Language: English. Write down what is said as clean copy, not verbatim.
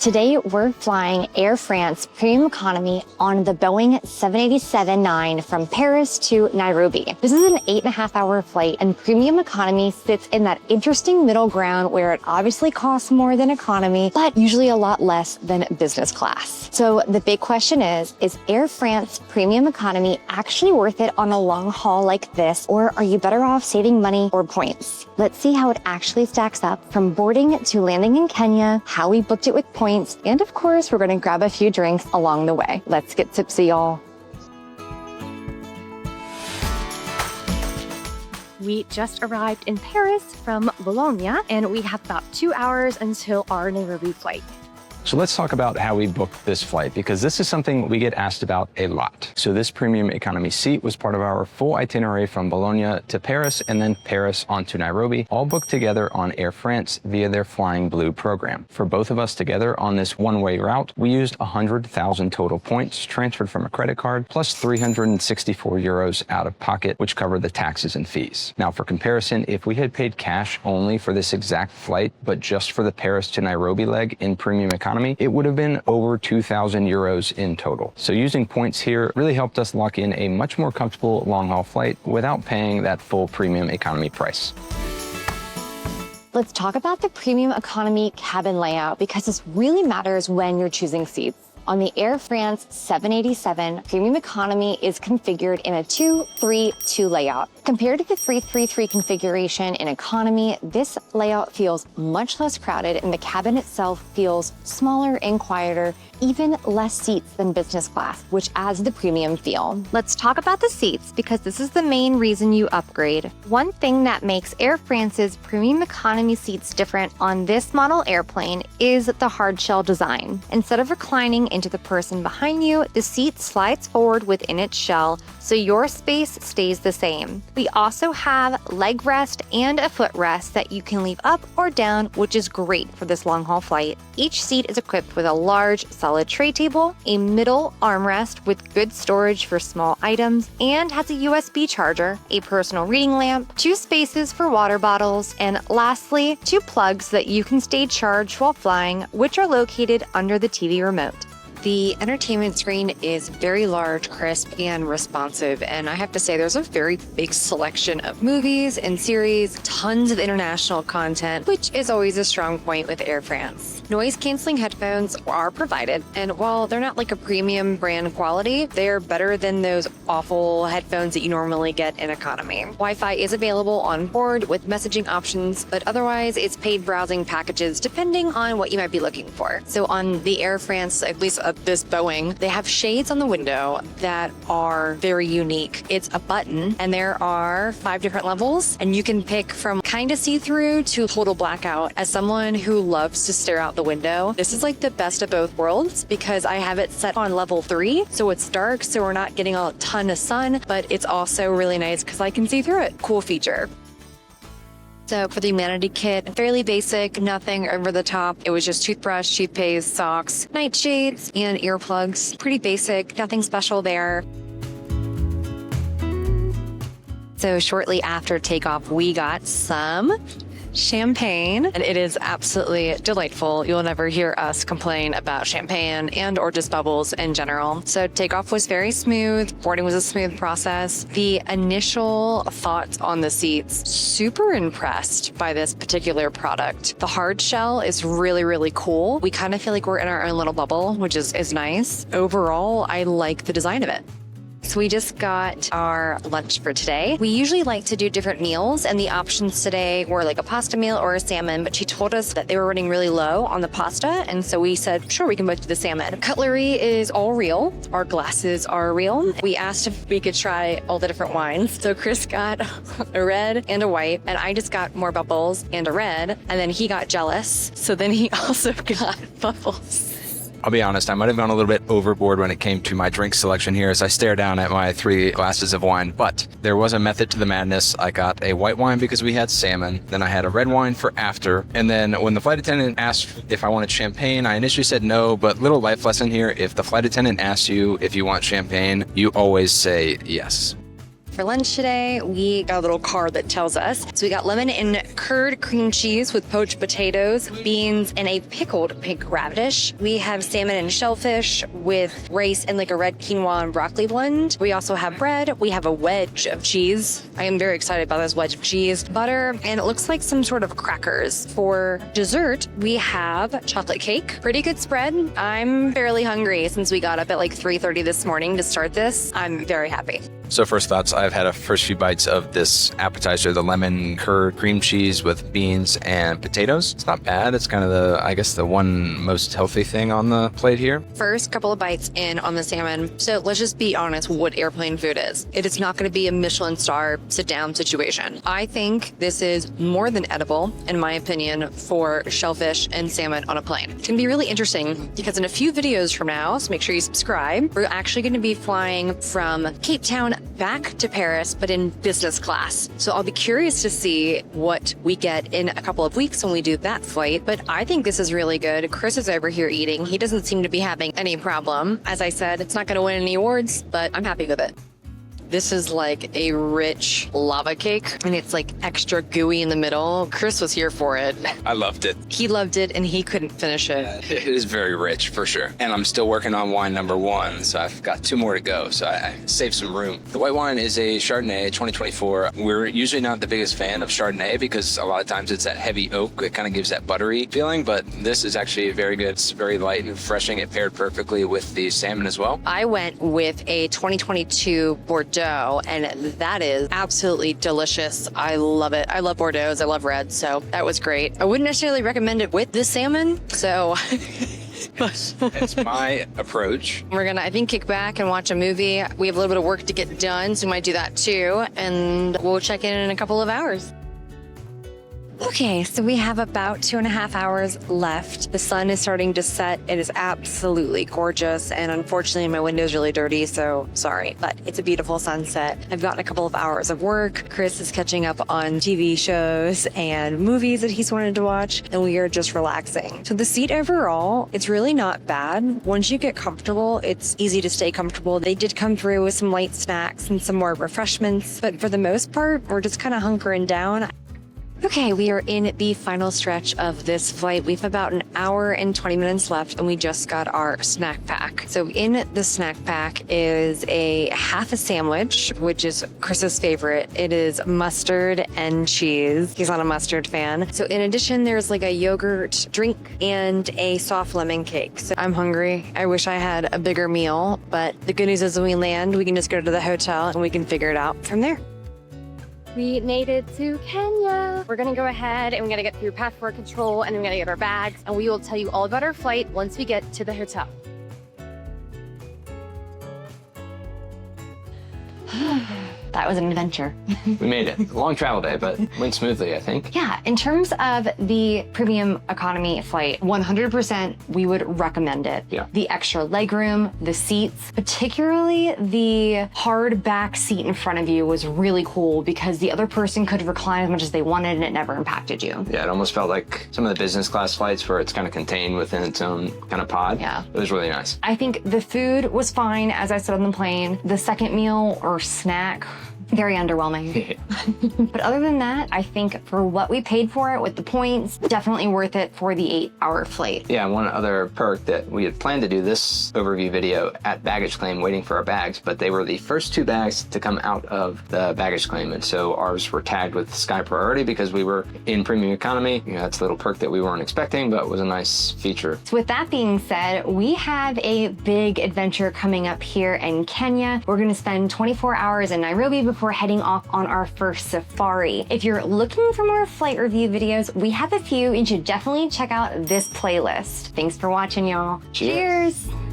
Today, we're flying Air France Premium Economy on the Boeing 787-9 from Paris to Nairobi. This is an 8.5-hour flight, and Premium Economy sits in that interesting middle ground where it obviously costs more than economy, but usually a lot less than business class. So the big question is Air France Premium Economy actually worth it on a long haul like this, or are you better off saving money or points? Let's see how it actually stacks up from boarding to landing in Kenya, how we booked it with points, and of course, we're gonna grab a few drinks along the way. Let's get tipsy, y'all. We just arrived in Paris from Bologna, and we have about 2 hours until our Nairobi flight. So let's talk about how we booked this flight, because this is something we get asked about a lot. So this premium economy seat was part of our full itinerary from Bologna to Paris and then Paris on to Nairobi, all booked together on Air France via their Flying Blue program. For both of us together on this one-way route, we used 100,000 total points transferred from a credit card, plus 364 euros out of pocket, which covered the taxes and fees. Now for comparison, if we had paid cash only for this exact flight, but just for the Paris to Nairobi leg in premium economy, it would have been over 2,000 euros in total. So using points here really helped us lock in a much more comfortable long-haul flight without paying that full premium economy price. Let's talk about the premium economy cabin layout, because this really matters when you're choosing seats. On the Air France 787, Premium Economy is configured in a 2-3-2 layout. Compared to the 3-3-3 configuration in Economy, this layout feels much less crowded, and the cabin itself feels smaller and quieter, even less seats than business class, which adds the premium feel. Let's talk about the seats, because this is the main reason you upgrade. One thing that makes Air France's Premium Economy seats different on this model airplane is the hard shell design. Instead of reclining into the person behind you, the seat slides forward within its shell, so your space stays the same. We also have leg rest and a foot rest that you can leave up or down, which is great for this long-haul flight. Each seat is equipped with a large, solid tray table, a middle armrest with good storage for small items, and has a USB charger, a personal reading lamp, 2 spaces for water bottles, and lastly, 2 plugs that you can stay charged while flying, which are located under the TV remote. The entertainment screen is very large, crisp, and responsive, and I have to say there's a very big selection of movies and series, tons of international content, which is always a strong point with Air France. Noise-canceling headphones are provided, and while they're not like a premium brand quality, they're better than those awful headphones that you normally get in economy. Wi-Fi is available on board with messaging options, but otherwise it's paid browsing packages depending on what you might be looking for. So on the Air France, at least this Boeing, they have shades on the window that are very unique. It's a button, and there are 5 different levels, and you can pick from kind of see-through to total blackout. As someone who loves to stare out the window, this is like the best of both worlds, because I have it set on level 3, so it's dark, so we're not getting a ton of sun, but it's also really nice because I can see through it. Cool feature. So for the Amenity Kit, fairly basic, nothing over the top. It was just toothbrush, toothpaste, socks, nightshades, and earplugs. Pretty basic, nothing special there. So shortly after takeoff, we got some champagne, and it is absolutely delightful. You'll never hear us complain about champagne and or just bubbles in general. So takeoff was very smooth. Boarding was a smooth process. The initial thoughts on the seats, super impressed by this particular product. The hard shell is really, really cool. We kind of feel like we're in our own little bubble, which is nice. Overall, I like the design of it. So we just got our lunch for today. We usually like to do different meals, and the options today were like a pasta meal or a salmon, but she told us that they were running really low on the pasta, and so we said, sure, we can both do the salmon. Cutlery is all real. Our glasses are real. We asked if we could try all the different wines. So Chris got a red and a white, and I just got more bubbles and a red, and then he got jealous, so then he also got bubbles. I'll be honest, I might have gone a little bit overboard when it came to my drink selection here as I stare down at my 3 glasses of wine, but there was a method to the madness. I got a white wine because we had salmon, then I had a red wine for after, and then when the flight attendant asked if I wanted champagne, I initially said no, but little life lesson here, if the flight attendant asks you if you want champagne, you always say yes. for lunch today. We got a little card that tells us. So we got lemon and curd cream cheese with poached potatoes, beans, and a pickled pink radish. We have salmon and shellfish with rice and like a red quinoa and broccoli blend. We also have bread. We have a wedge of cheese. I am very excited about this wedge of cheese, butter, and it looks like some sort of crackers. For dessert, we have chocolate cake. Pretty good spread. I'm fairly hungry since we got up at like 3:30 this morning to start this. I'm very happy. So first thoughts, I've had a first few bites of this appetizer, the lemon curd cream cheese with beans and potatoes. It's not bad. It's kind of the one most healthy thing on the plate here. First couple of bites in on the salmon. So let's just be honest what airplane food is. It is not going to be a Michelin star sit down situation. I think this is more than edible, in my opinion, for shellfish and salmon on a plane. It's going to be really interesting because in a few videos from now, so make sure you subscribe, we're actually going to be flying from Cape Town back to Paris, but in business class. So I'll be curious to see what we get in a couple of weeks when we do that flight. But I think this is really good. Chris is over here eating. He doesn't seem to be having any problem. As I said, it's not going to win any awards, but I'm happy with it. This is like a rich lava cake, and it's like extra gooey in the middle. Chris was here for it. I loved it. He loved it, and he couldn't finish it. It is very rich, for sure. And I'm still working on wine number 1, so I've got 2 more to go, so I saved some room. The white wine is a Chardonnay 2024. We're usually not the biggest fan of Chardonnay because a lot of times it's that heavy oak. It kind of gives that buttery feeling, but this is actually very good. It's very light and refreshing. It paired perfectly with the salmon as well. I went with a 2022 Bordeaux, and that is absolutely delicious. I love it. I love Bordeaux. I love reds, so that was great. I wouldn't necessarily recommend it with this salmon, so... That's my approach. We're gonna, I think, kick back and watch a movie. We have a little bit of work to get done, so we might do that too, and we'll check in a couple of hours. Okay, so we have about 2.5 hours left. The sun is starting to set. It is absolutely gorgeous, and unfortunately my window is really dirty, so sorry, but it's a beautiful sunset. I've gotten a couple of hours of work. Chris is catching up on TV shows and movies that he's wanted to watch, and we are just relaxing. So the seat overall, it's really not bad. Once you get comfortable, it's easy to stay comfortable. They did come through with some light snacks and some more refreshments, but for the most part, we're just kind of hunkering down. Okay, we are in the final stretch of this flight. We have about an hour and 20 minutes left, and we just got our snack pack. So in the snack pack is a half a sandwich, which is Chris's favorite. It is mustard and cheese. He's not a mustard fan. So in addition, there's like a yogurt drink and a soft lemon cake. So I'm hungry. I wish I had a bigger meal, but the good news is when we land, we can just go to the hotel and we can figure it out from there. We made it to Kenya. We're gonna go ahead and we gotta get through passport control, and then we gotta get our bags, and we will tell you all about our flight once we get to the hotel. That was an adventure. We made it. Long travel day, but went smoothly, I think. Yeah, in terms of the premium economy flight, 100% we would recommend it. Yeah. The extra legroom, the seats, particularly the hard back seat in front of you was really cool because the other person could recline as much as they wanted and it never impacted you. Yeah, it almost felt like some of the business class flights where it's kind of contained within its own kind of pod. Yeah. It was really nice. I think the food was fine, as I said on the plane. The second meal or snack, very underwhelming. But other than that, I think for what we paid for it with the points, definitely worth it for the 8-hour flight. Yeah, one other perk that we had planned to do this overview video at baggage claim waiting for our bags, but they were the first 2 bags to come out of the baggage claim. And so ours were tagged with Sky Priority because we were in premium economy. You know, that's a little perk that we weren't expecting, but was a nice feature. So with that being said, we have a big adventure coming up here in Kenya. We're gonna spend 24 hours in Nairobi before heading off on our first safari. If you're looking for more flight review videos, we have a few. You should definitely check out this playlist. Thanks for watching, y'all. Cheers. Cheers.